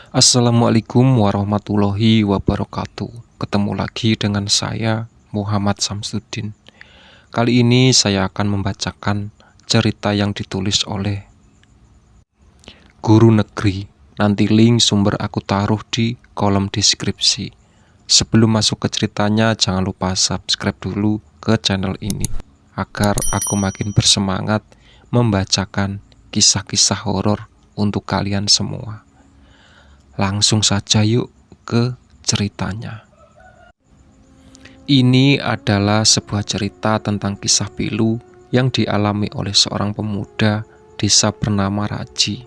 Assalamualaikum warahmatullahi wabarakatuh. Ketemu lagi dengan saya, Muhammad Samsuddin. Kali ini saya akan membacakan cerita yang ditulis oleh Guru Negeri. Nanti link sumber aku taruh di kolom deskripsi. Sebelum masuk ke ceritanya, jangan lupa subscribe dulu ke channel ini agar aku makin bersemangat membacakan kisah-kisah horor untuk kalian semua. Langsung saja yuk ke ceritanya. Ini adalah sebuah cerita tentang kisah pilu yang dialami oleh seorang pemuda desa bernama Raji.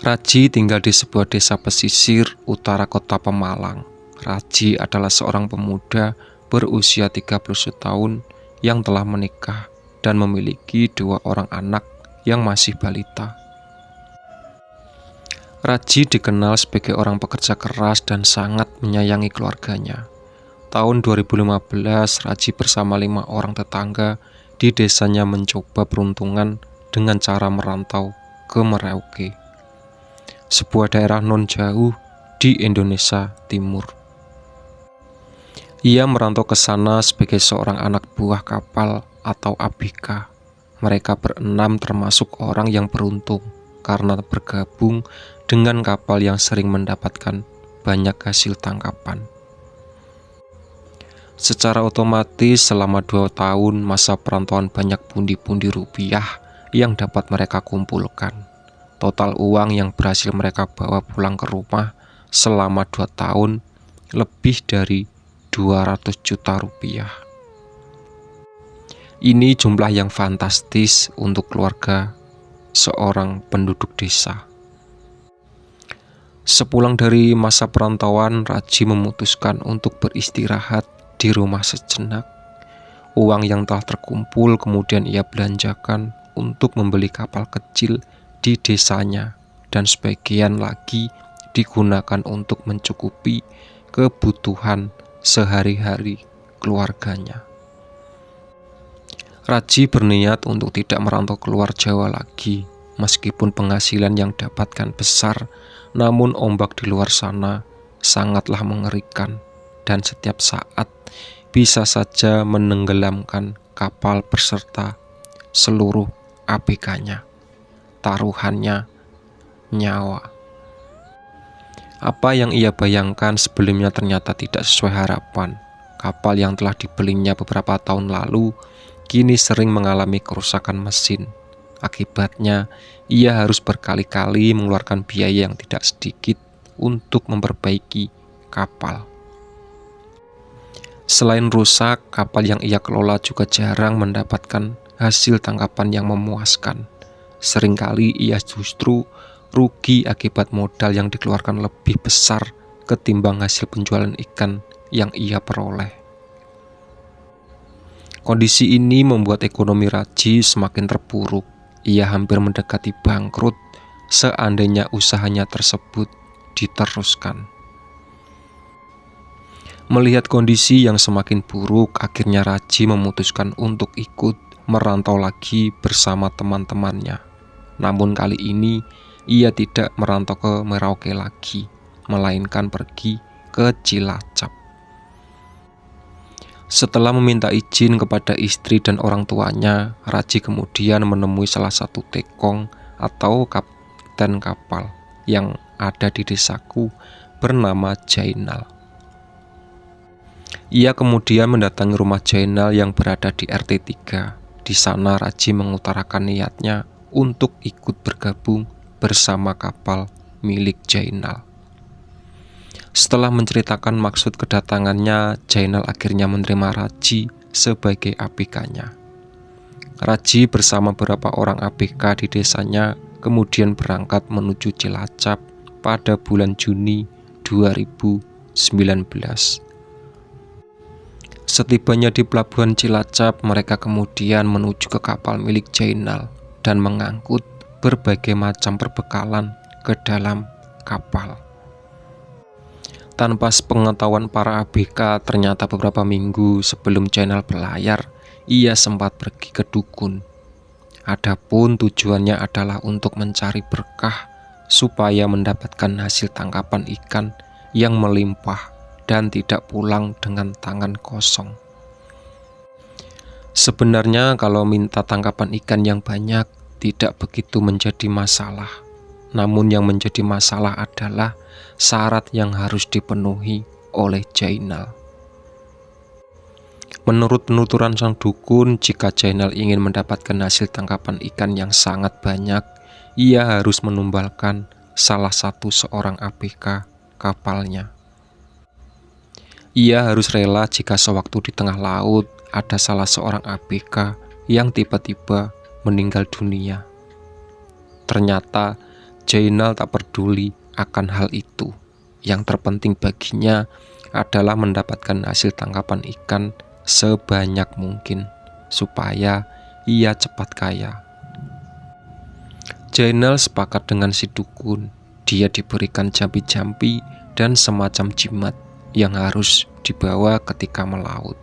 Raji tinggal di sebuah desa pesisir utara kota Pemalang. Raji adalah seorang pemuda berusia 31 tahun yang telah menikah dan memiliki 2 orang anak yang masih balita. Raji dikenal sebagai orang pekerja keras dan sangat menyayangi keluarganya. Tahun 2015, Raji bersama 5 orang tetangga di desanya mencoba peruntungan dengan cara merantau ke Merauke, sebuah daerah non jauh di Indonesia Timur. Ia merantau ke sana sebagai seorang anak buah kapal atau ABK. Mereka berenam termasuk orang yang beruntung karena bergabung dengan kapal yang sering mendapatkan banyak hasil tangkapan. Secara otomatis selama 2 tahun masa perantauan banyak pundi-pundi rupiah yang dapat mereka kumpulkan. Total uang yang berhasil mereka bawa pulang ke rumah selama 2 tahun lebih dari 200 juta rupiah. Ini jumlah yang fantastis untuk keluarga seorang penduduk desa. Sepulang dari masa perantauan, Raji memutuskan untuk beristirahat di rumah sejenak. Uang yang telah terkumpul kemudian ia belanjakan untuk membeli kapal kecil di desanya dan sebagian lagi digunakan untuk mencukupi kebutuhan sehari-hari keluarganya. Raji berniat untuk tidak merantau keluar Jawa lagi. Meskipun penghasilan yang dapatkan besar, namun ombak di luar sana sangatlah mengerikan dan setiap saat bisa saja menenggelamkan kapal beserta seluruh ABK-nya. Taruhannya nyawa. Apa yang ia bayangkan sebelumnya ternyata tidak sesuai harapan. Kapal yang telah dibelinya beberapa tahun lalu kini sering mengalami kerusakan mesin. Akibatnya, ia harus berkali-kali mengeluarkan biaya yang tidak sedikit untuk memperbaiki kapal. Selain rusak, kapal yang ia kelola juga jarang mendapatkan hasil tangkapan yang memuaskan. Seringkali ia justru rugi akibat modal yang dikeluarkan lebih besar ketimbang hasil penjualan ikan yang ia peroleh. Kondisi ini membuat ekonomi Raji semakin terpuruk. Ia hampir mendekati bangkrut seandainya usahanya tersebut diteruskan. Melihat kondisi yang semakin buruk, akhirnya Raji memutuskan untuk ikut merantau lagi bersama teman-temannya. Namun kali ini ia tidak merantau ke Merauke lagi, melainkan pergi ke Cilacap. Setelah meminta izin kepada istri dan orang tuanya, Raji kemudian menemui salah satu tekong atau kapten kapal yang ada di desaku bernama Jainal. Ia kemudian mendatangi rumah Jainal yang berada di RT 3. Di sana Raji mengutarakan niatnya untuk ikut bergabung bersama kapal milik Jainal. Setelah menceritakan maksud kedatangannya, Jainal akhirnya menerima Raji sebagai ABK-nya. Raji bersama beberapa orang ABK di desanya kemudian berangkat menuju Cilacap pada bulan Juni 2019. Setibanya di pelabuhan Cilacap, mereka kemudian menuju ke kapal milik Jainal dan mengangkut berbagai macam perbekalan ke dalam kapal. Tanpa sepengetahuan para ABK, ternyata beberapa minggu sebelum Jainal berlayar, ia sempat pergi ke dukun. Adapun tujuannya adalah untuk mencari berkah supaya mendapatkan hasil tangkapan ikan yang melimpah dan tidak pulang dengan tangan kosong. Sebenarnya kalau minta tangkapan ikan yang banyak tidak begitu menjadi masalah. Namun yang menjadi masalah adalah syarat yang harus dipenuhi oleh Jainal. Menurut penuturan sang dukun, jika Jainal ingin mendapatkan hasil tangkapan ikan yang sangat banyak, ia harus menumbalkan salah satu seorang ABK kapalnya. Ia harus rela jika sewaktu di tengah laut ada salah seorang ABK yang tiba-tiba meninggal dunia. Ternyata Jainal tak peduli akan hal itu. Yang terpenting baginya adalah mendapatkan hasil tangkapan ikan sebanyak mungkin supaya ia cepat kaya. Jainal sepakat dengan si dukun. Dia diberikan jampi-jampi dan semacam jimat yang harus dibawa ketika melaut.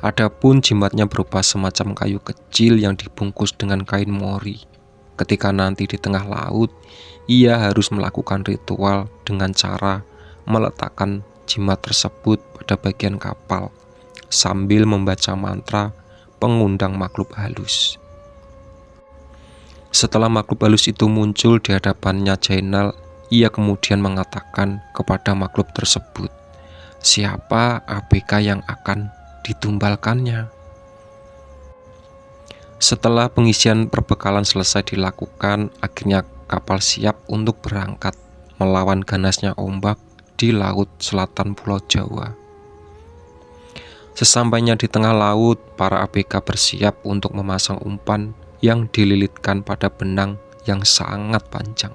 Adapun jimatnya berupa semacam kayu kecil yang dibungkus dengan kain mori. Ketika nanti di tengah laut, ia harus melakukan ritual dengan cara meletakkan jimat tersebut pada bagian kapal sambil membaca mantra pengundang makhluk halus. Setelah makhluk halus itu muncul di hadapannya Jainal, ia kemudian mengatakan kepada makhluk tersebut siapa ABK yang akan ditumbalkannya. Setelah pengisian perbekalan selesai dilakukan, akhirnya kapal siap untuk berangkat melawan ganasnya ombak di laut selatan Pulau Jawa. Sesampainya di tengah laut, para ABK bersiap untuk memasang umpan yang dililitkan pada benang yang sangat panjang.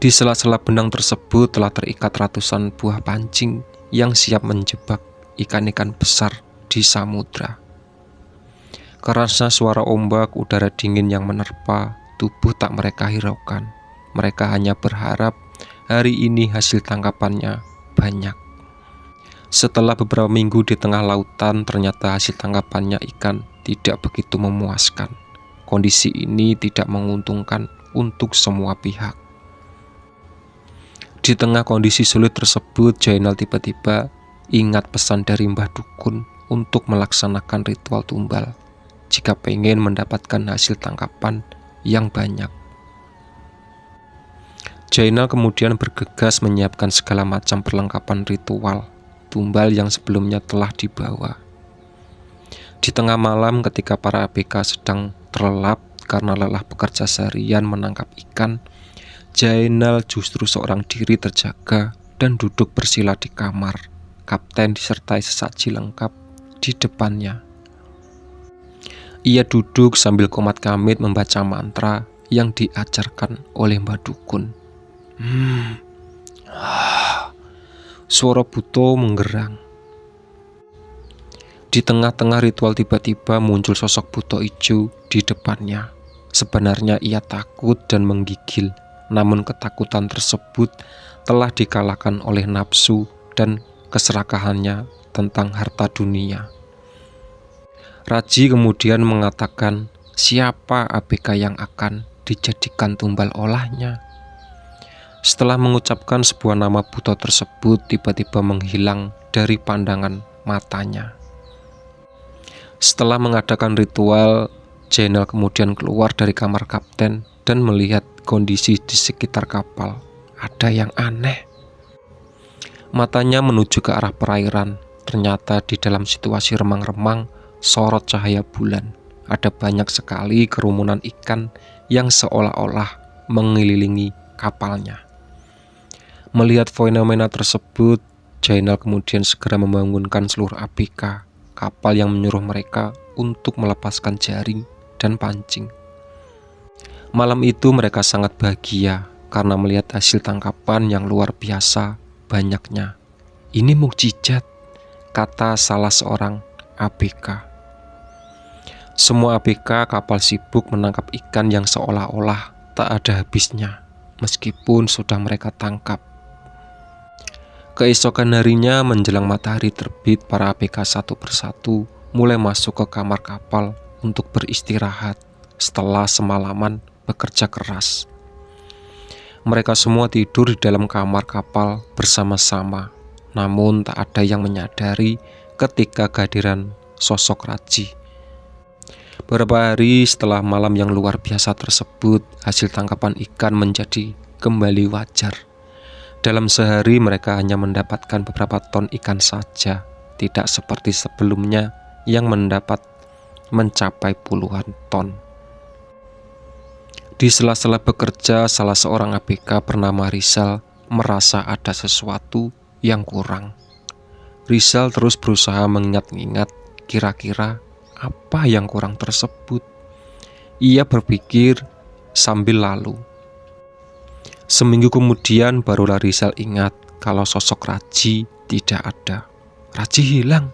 Di sela-sela benang tersebut telah terikat ratusan buah pancing yang siap menjebak ikan-ikan besar di samudra. Kerasnya suara ombak, udara dingin yang menerpa tubuh tak mereka hiraukan. Mereka hanya berharap hari ini hasil tangkapannya banyak. Setelah beberapa minggu di tengah lautan, ternyata hasil tangkapannya ikan tidak begitu memuaskan. Kondisi ini tidak menguntungkan untuk semua pihak. Di tengah kondisi sulit tersebut, Jainal tiba-tiba ingat pesan dari Mbah Dukun untuk melaksanakan ritual tumbal jika pengen mendapatkan hasil tangkapan yang banyak. Jainal kemudian bergegas menyiapkan segala macam perlengkapan ritual tumbal yang sebelumnya telah dibawa. Di tengah malam ketika para ABK sedang terlelap karena lelah bekerja seharian menangkap ikan, Jainal justru seorang diri terjaga dan duduk bersila di kamar. Kapten disertai sesaji lengkap di depannya. Ia duduk sambil komat kamit membaca mantra yang diajarkan oleh Mbah Dukun. Suara buto menggerang. Di tengah-tengah ritual tiba-tiba muncul sosok buto hijau di depannya. Sebenarnya ia takut dan menggigil, namun ketakutan tersebut telah dikalahkan oleh nafsu dan keserakahannya tentang harta dunia. Raji kemudian mengatakan siapa ABK yang akan dijadikan tumbal olahnya. Setelah mengucapkan sebuah nama buto tersebut tiba-tiba menghilang dari pandangan matanya. Setelah mengadakan ritual, Jainal kemudian keluar dari kamar kapten dan melihat kondisi di sekitar kapal. Ada yang aneh. Matanya menuju ke arah perairan. Ternyata di dalam situasi remang-remang sorot cahaya bulan. Ada banyak sekali kerumunan ikan yang seolah-olah mengelilingi kapalnya. Melihat fenomena tersebut, Jainal kemudian segera membangunkan seluruh ABK kapal yang menyuruh mereka untuk melepaskan jaring dan pancing. Malam itu mereka sangat bahagia karena melihat hasil tangkapan yang luar biasa banyaknya. Ini mukjizat, kata salah seorang ABK. Semua ABK kapal sibuk menangkap ikan yang seolah-olah tak ada habisnya, meskipun sudah mereka tangkap. Keesokan harinya menjelang matahari terbit, para ABK satu persatu mulai masuk ke kamar kapal untuk beristirahat setelah semalaman bekerja keras. Mereka semua tidur di dalam kamar kapal bersama-sama, namun tak ada yang menyadari ketika kehadiran sosok Raji. Beberapa hari setelah malam yang luar biasa tersebut, hasil tangkapan ikan menjadi kembali wajar. Dalam sehari mereka hanya mendapatkan beberapa ton ikan saja, tidak seperti sebelumnya yang mencapai puluhan ton. Di sela-sela bekerja, salah seorang ABK bernama Rizal merasa ada sesuatu yang kurang. Rizal terus berusaha mengingat-ingat kira-kira apa yang kurang tersebut. Ia berpikir sambil lalu. Seminggu kemudian barulah Rizal ingat kalau sosok Raji tidak ada. Raji hilang,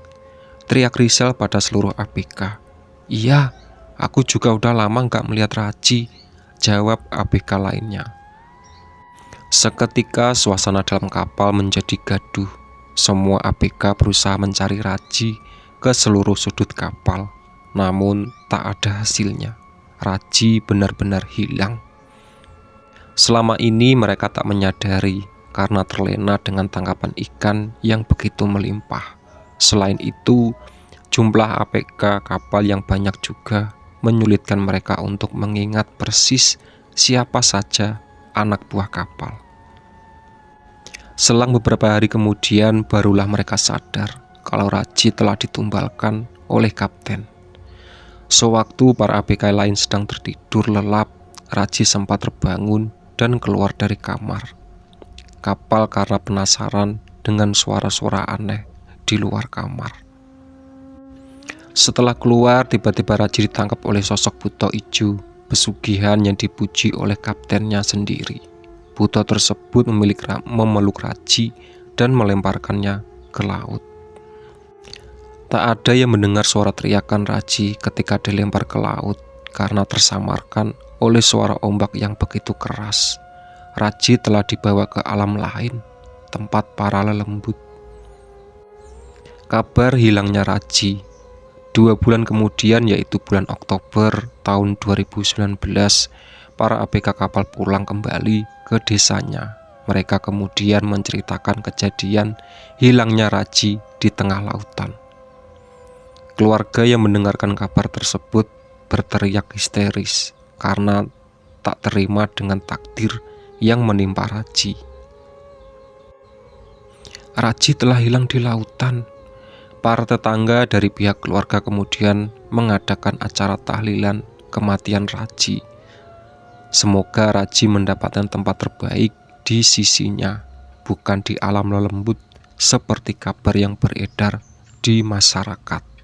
teriak Rizal pada seluruh ABK. Iya, aku juga udah lama gak melihat Raji, jawab ABK lainnya. Seketika suasana dalam kapal menjadi gaduh. Semua ABK berusaha mencari Raji ke seluruh sudut kapal, namun tak ada hasilnya. Raji benar-benar hilang. Selama ini mereka tak menyadari karena terlena dengan tangkapan ikan yang begitu melimpah. Selain itu, jumlah ABK kapal yang banyak juga menyulitkan mereka untuk mengingat persis siapa saja anak buah kapal. Selang beberapa hari kemudian barulah mereka sadar kalau Raji telah ditumbalkan oleh kapten. Sewaktu para ABK lain sedang tertidur lelap, Raji sempat terbangun dan keluar dari kamar kapal karena penasaran dengan suara-suara aneh di luar kamar. Setelah keluar, tiba-tiba Raji ditangkap oleh sosok buto ijo, pesugihan yang dipuji oleh kaptennya sendiri. Buto tersebut memeluk Raji dan melemparkannya ke laut. Tak ada yang mendengar suara teriakan Raji ketika dilempar ke laut karena tersamarkan oleh suara ombak yang begitu keras. Raji telah dibawa ke alam lain, tempat para lelembut. Kabar hilangnya Raji. 2 bulan kemudian, yaitu bulan Oktober tahun 2019, para ABK kapal pulang kembali ke desanya. Mereka kemudian menceritakan kejadian hilangnya Raji di tengah lautan. Keluarga yang mendengarkan kabar tersebut berteriak histeris karena tak terima dengan takdir yang menimpa Raji. Raji telah hilang di lautan. Para tetangga dari pihak keluarga kemudian mengadakan acara tahlilan kematian Raji. Semoga Raji mendapatkan tempat terbaik di sisinya, bukan di alam lelembut seperti kabar yang beredar di masyarakat.